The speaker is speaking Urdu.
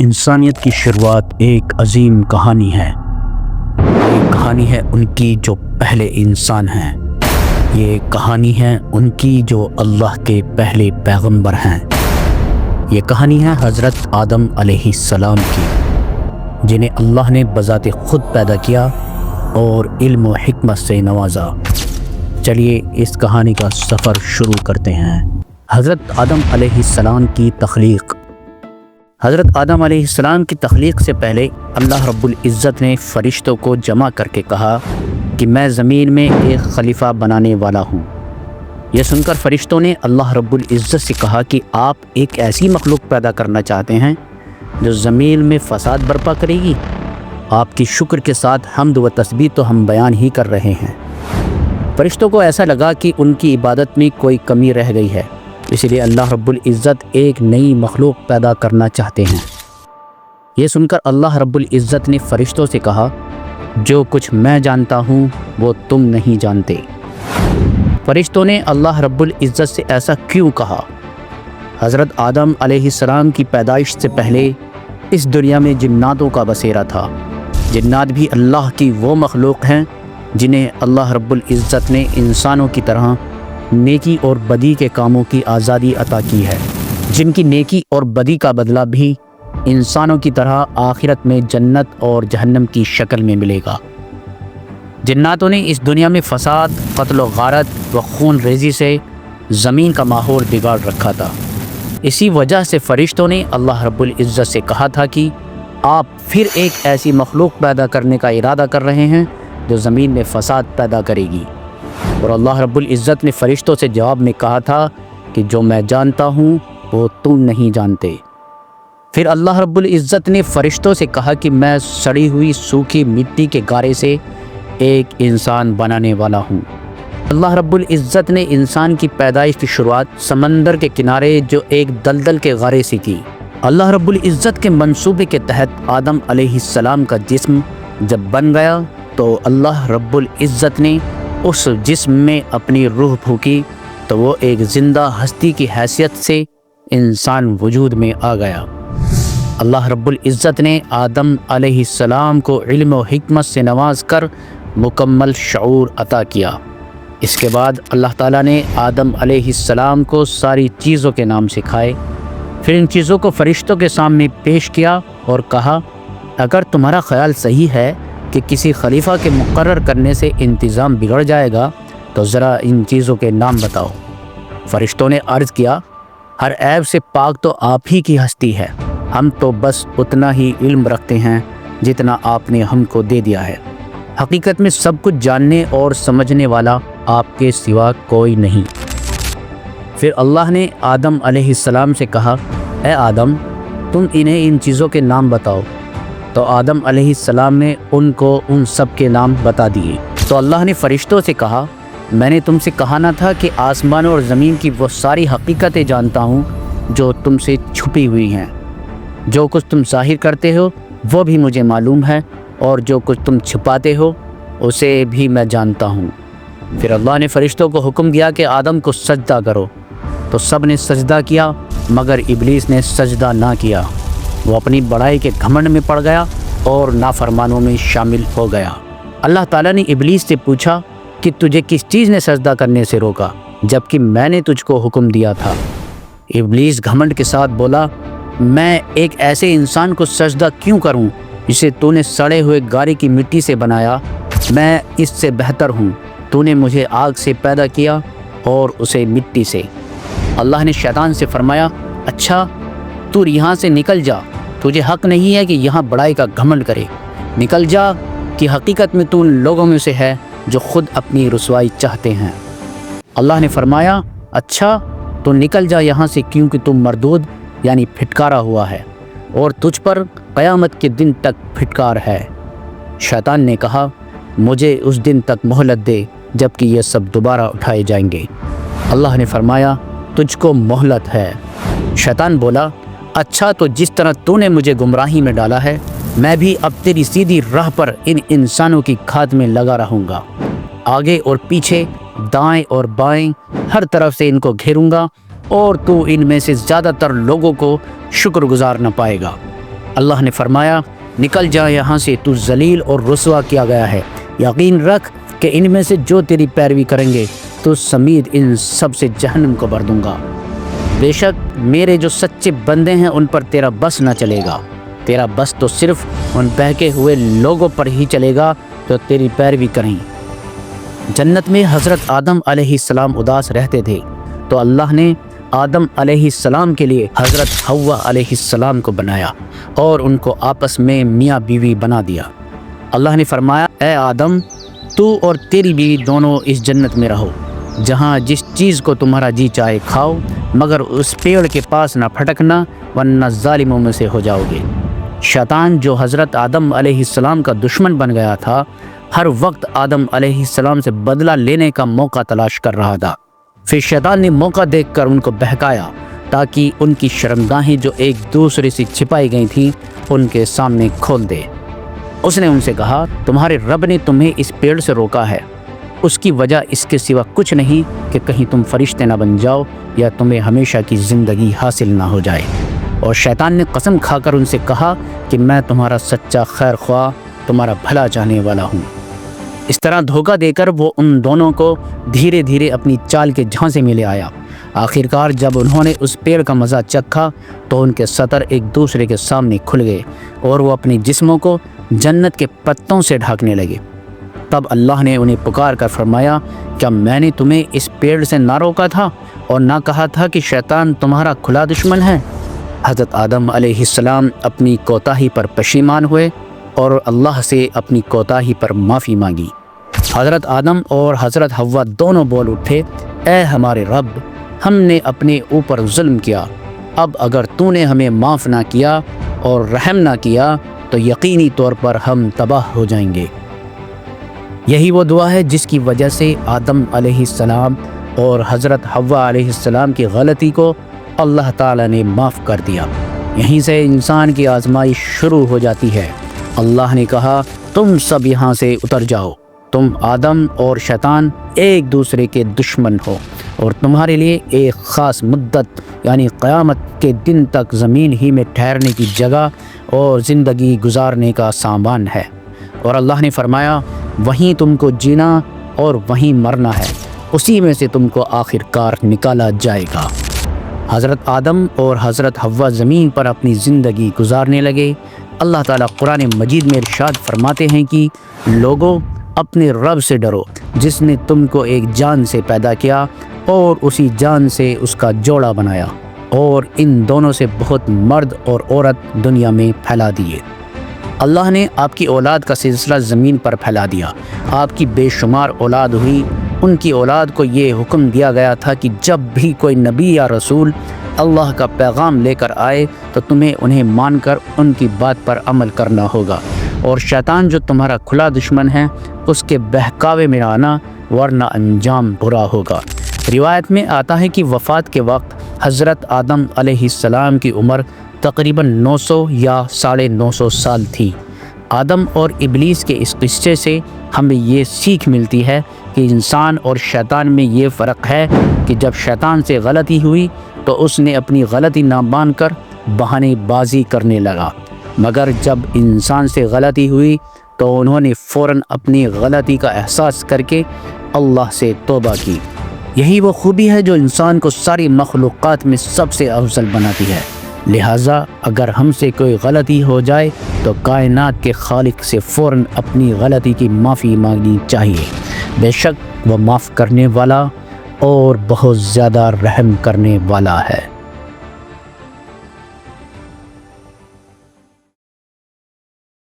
انسانیت کی شروعات ایک عظیم کہانی ہے۔ یہ کہانی ہے ان کی جو پہلے انسان ہیں۔ یہ کہانی ہے ان کی جو اللہ کے پہلے پیغمبر ہیں۔ یہ کہانی ہے حضرت آدم علیہ السلام کی، جنہیں اللہ نے بذات خود پیدا کیا اور علم و حکمت سے نوازا۔ چلیے اس کہانی کا سفر شروع کرتے ہیں۔ حضرت آدم علیہ السلام کی تخلیق۔ حضرت آدم علیہ السلام کی تخلیق سے پہلے اللہ رب العزت نے فرشتوں کو جمع کر کے کہا کہ میں زمین میں ایک خلیفہ بنانے والا ہوں۔ یہ سن کر فرشتوں نے اللہ رب العزت سے کہا کہ آپ ایک ایسی مخلوق پیدا کرنا چاہتے ہیں جو زمین میں فساد برپا کرے گی۔ آپ کی شکر کے ساتھ حمد و تسبیح تو ہم بیان ہی کر رہے ہیں۔ فرشتوں کو ایسا لگا کہ ان کی عبادت میں کوئی کمی رہ گئی ہے، اس لیے اللہ رب العزت ایک نئی مخلوق پیدا کرنا چاہتے ہیں۔ یہ سن کر اللہ رب العزت نے فرشتوں سے کہا، جو کچھ میں جانتا ہوں وہ تم نہیں جانتے۔ فرشتوں نے اللہ رب العزت سے ایسا کیوں کہا؟ حضرت آدم علیہ السلام کی پیدائش سے پہلے اس دنیا میں جناتوں کا بسیرا تھا۔ جنات بھی اللہ کی وہ مخلوق ہیں جنہیں اللہ رب العزت نے انسانوں کی طرح نیکی اور بدی کے کاموں کی آزادی عطا کی ہے، جن کی نیکی اور بدی کا بدلہ بھی انسانوں کی طرح آخرت میں جنت اور جہنم کی شکل میں ملے گا۔ جناتوں نے اس دنیا میں فساد، قتل و غارت و خون ریزی سے زمین کا ماحول بگاڑ رکھا تھا۔ اسی وجہ سے فرشتوں نے اللہ رب العزت سے کہا تھا کہ آپ پھر ایک ایسی مخلوق پیدا کرنے کا ارادہ کر رہے ہیں جو زمین میں فساد پیدا کرے گی، اور اللہ رب العزت نے فرشتوں سے جواب میں کہا تھا کہ جو میں جانتا ہوں وہ تم نہیں جانتے۔ پھر اللہ رب العزت نے فرشتوں سے کہا کہ میں سڑی ہوئی سوکھی مٹی کے گارے سے ایک انسان بنانے والا ہوں۔ اللہ رب العزت نے انسان کی پیدائش کی شروعات سمندر کے کنارے جو ایک دلدل کے غارے سے کی۔ اللہ رب العزت کے منصوبے کے تحت آدم علیہ السلام کا جسم جب بن گیا تو اللہ رب العزت نے اس جسم میں اپنی روح پھونکی تو وہ ایک زندہ ہستی کی حیثیت سے انسان وجود میں آ گیا۔ اللہ رب العزت نے آدم علیہ السلام کو علم و حکمت سے نواز کر مکمل شعور عطا کیا۔ اس کے بعد اللہ تعالیٰ نے آدم علیہ السلام کو ساری چیزوں کے نام سکھائے، پھر ان چیزوں کو فرشتوں کے سامنے پیش کیا اور کہا، اگر تمہارا خیال صحیح ہے کہ کسی خلیفہ کے مقرر کرنے سے انتظام بگڑ جائے گا تو ذرا ان چیزوں کے نام بتاؤ۔ فرشتوں نے عرض کیا، ہر عیب سے پاک تو آپ ہی کی ہستی ہے، ہم تو بس اتنا ہی علم رکھتے ہیں جتنا آپ نے ہم کو دے دیا ہے۔ حقیقت میں سب کچھ جاننے اور سمجھنے والا آپ کے سوا کوئی نہیں۔ پھر اللہ نے آدم علیہ السلام سے کہا، اے آدم تم انہیں ان چیزوں کے نام بتاؤ۔ تو آدم علیہ السلام نے ان کو ان سب کے نام بتا دیے۔ تو اللہ نے فرشتوں سے کہا، میں نے تم سے کہا نہ تھا کہ آسمان اور زمین کی وہ ساری حقیقتیں جانتا ہوں جو تم سے چھپی ہوئی ہیں۔ جو کچھ تم ظاہر کرتے ہو وہ بھی مجھے معلوم ہے، اور جو کچھ تم چھپاتے ہو اسے بھی میں جانتا ہوں۔ پھر اللہ نے فرشتوں کو حکم دیا کہ آدم کو سجدہ کرو، تو سب نے سجدہ کیا مگر ابلیس نے سجدہ نہ کیا۔ وہ اپنی بڑائی کے گھمنڈ میں پڑ گیا اور نافرمانوں میں شامل ہو گیا۔ اللہ تعالیٰ نے ابلیس سے پوچھا کہ تجھے کس چیز نے سجدہ کرنے سے روکا جبکہ میں نے تجھ کو حکم دیا تھا؟ ابلیس گھمنڈ کے ساتھ بولا، میں ایک ایسے انسان کو سجدہ کیوں کروں جسے تو نے سڑے ہوئے گارے کی مٹی سے بنایا؟ میں اس سے بہتر ہوں، تو نے مجھے آگ سے پیدا کیا اور اسے مٹی سے۔ اللہ نے شیطان سے فرمایا، اچھا تو یہاں سے نکل جا، تجھے حق نہیں ہے کہ یہاں بڑائی کا گھمنڈ کرے، نکل جا کہ حقیقت میں تو ان لوگوں میں سے ہے جو خود اپنی رسوائی چاہتے ہیں۔ اللہ نے فرمایا، اچھا تو نکل جا یہاں سے کیونکہ تم مردود یعنی پھٹکارا ہوا ہے اور تجھ پر قیامت کے دن تک پھٹکار ہے۔ شیطان نے کہا، مجھے اس دن تک مہلت دے جب کہ یہ سب دوبارہ اٹھائے جائیں گے۔ اللہ نے فرمایا، تجھ کو مہلت ہے۔ شیطان بولا، اچھا تو جس طرح تو نے مجھے گمراہی میں ڈالا ہے میں بھی اب تیری سیدھی راہ پر ان انسانوں کی کھاد میں لگا رہوں گا، آگے اور پیچھے، دائیں اور بائیں، ہر طرف سے ان کو گھیروں گا اور تو ان میں سے زیادہ تر لوگوں کو شکر گزار نہ پائے گا۔ اللہ نے فرمایا نکل جا یہاں سے، تو ذلیل اور رسوا کیا گیا ہے، یقین رکھ کہ ان میں سے جو تیری پیروی کریں گے تو سمیت ان سب سے جہنم کو بھر دوں گا۔ بے شک میرے جو سچے بندے ہیں ان پر تیرا بس نہ چلے گا، تیرا بس تو صرف ان بہکے ہوئے لوگوں پر ہی چلے گا جو تیری پیروی کریں۔ جنت میں حضرت آدم علیہ السلام اداس رہتے تھے تو اللہ نے آدم علیہ السلام کے لیے حضرت حوا علیہ السلام کو بنایا اور ان کو آپس میں میاں بیوی بنا دیا۔ اللہ نے فرمایا اے آدم، تو اور تیری بیوی دونوں اس جنت میں رہو، جہاں جس چیز کو تمہارا جی چاہے کھاؤ، مگر اس پیڑ کے پاس نہ پھٹکنا ورنہ ظالموں میں سے ہو جاؤ گے۔ شیطان جو حضرت آدم علیہ السلام کا دشمن بن گیا تھا، ہر وقت آدم علیہ السلام سے بدلہ لینے کا موقع تلاش کر رہا تھا۔ پھر شیطان نے موقع دیکھ کر ان کو بہکایا تاکہ ان کی شرمگاہیں جو ایک دوسرے سے چھپائی گئی تھیں ان کے سامنے کھول دے۔ اس نے ان سے کہا تمہارے رب نے تمہیں اس پیڑ سے روکا ہے، اس کی وجہ اس کے سوا کچھ نہیں کہ کہیں تم فرشتے نہ بن جاؤ یا تمہیں ہمیشہ کی زندگی حاصل نہ ہو جائے۔ اور شیطان نے قسم کھا کر ان سے کہا کہ میں تمہارا سچا خیر خواہ، تمہارا بھلا چاہنے والا ہوں۔ اس طرح دھوکہ دے کر وہ ان دونوں کو دھیرے دھیرے اپنی چال کے جھانسے میں لے آیا۔ آخرکار جب انہوں نے اس پیڑ کا مزہ چکھا تو ان کے سطر ایک دوسرے کے سامنے کھل گئے اور وہ اپنے جسموں کو جنت کے پتوں سے ڈھانکنے لگے۔ تب اللہ نے انہیں پکار کر فرمایا کیا میں نے تمہیں اس پیڑ سے نہ روکا تھا اور نہ کہا تھا کہ شیطان تمہارا کھلا دشمن ہے؟ حضرت آدم علیہ السلام اپنی کوتاہی پر پشیمان ہوئے اور اللہ سے اپنی کوتاہی پر معافی مانگی۔ حضرت آدم اور حضرت حوا دونوں بول اٹھے اے ہمارے رب، ہم نے اپنے اوپر ظلم کیا، اب اگر تو نے ہمیں معاف نہ کیا اور رحم نہ کیا تو یقینی طور پر ہم تباہ ہو جائیں گے۔ یہی وہ دعا ہے جس کی وجہ سے آدم علیہ السلام اور حضرت حوا علیہ السلام کی غلطی کو اللہ تعالیٰ نے معاف کر دیا۔ یہیں سے انسان کی آزمائش شروع ہو جاتی ہے۔ اللہ نے کہا تم سب یہاں سے اتر جاؤ، تم آدم اور شیطان ایک دوسرے کے دشمن ہو اور تمہارے لیے ایک خاص مدت یعنی قیامت کے دن تک زمین ہی میں ٹھہرنے کی جگہ اور زندگی گزارنے کا سامان ہے۔ اور اللہ نے فرمایا وہیں تم کو جینا اور وہیں مرنا ہے، اسی میں سے تم کو آخر کار نکالا جائے گا۔ حضرت آدم اور حضرت حوا زمین پر اپنی زندگی گزارنے لگے۔ اللہ تعالیٰ قرآن مجید میں ارشاد فرماتے ہیں کہ لوگوں اپنے رب سے ڈرو جس نے تم کو ایک جان سے پیدا کیا اور اسی جان سے اس کا جوڑا بنایا اور ان دونوں سے بہت مرد اور عورت دنیا میں پھیلا دیے۔ اللہ نے آپ کی اولاد کا سلسلہ زمین پر پھیلا دیا، آپ کی بے شمار اولاد ہوئی۔ ان کی اولاد کو یہ حکم دیا گیا تھا کہ جب بھی کوئی نبی یا رسول اللہ کا پیغام لے کر آئے تو تمہیں انہیں مان کر ان کی بات پر عمل کرنا ہوگا، اور شیطان جو تمہارا کھلا دشمن ہے اس کے بہکاوے میں آنا ورنہ انجام برا ہوگا۔ روایت میں آتا ہے کہ وفات کے وقت حضرت آدم علیہ السلام کی عمر تقریباً 900 یا 950 سال تھی۔ آدم اور ابلیس کے اس قصے سے ہمیں یہ سیکھ ملتی ہے کہ انسان اور شیطان میں یہ فرق ہے کہ جب شیطان سے غلطی ہوئی تو اس نے اپنی غلطی نہ مان کر بہانے بازی کرنے لگا، مگر جب انسان سے غلطی ہوئی تو انہوں نے فوراً اپنی غلطی کا احساس کر کے اللہ سے توبہ کی۔ یہی وہ خوبی ہے جو انسان کو ساری مخلوقات میں سب سے افضل بناتی ہے۔ لہٰذا اگر ہم سے کوئی غلطی ہو جائے تو کائنات کے خالق سے فوراً اپنی غلطی کی معافی مانگنی چاہیے، بے شک وہ معاف کرنے والا اور بہت زیادہ رحم کرنے والا ہے۔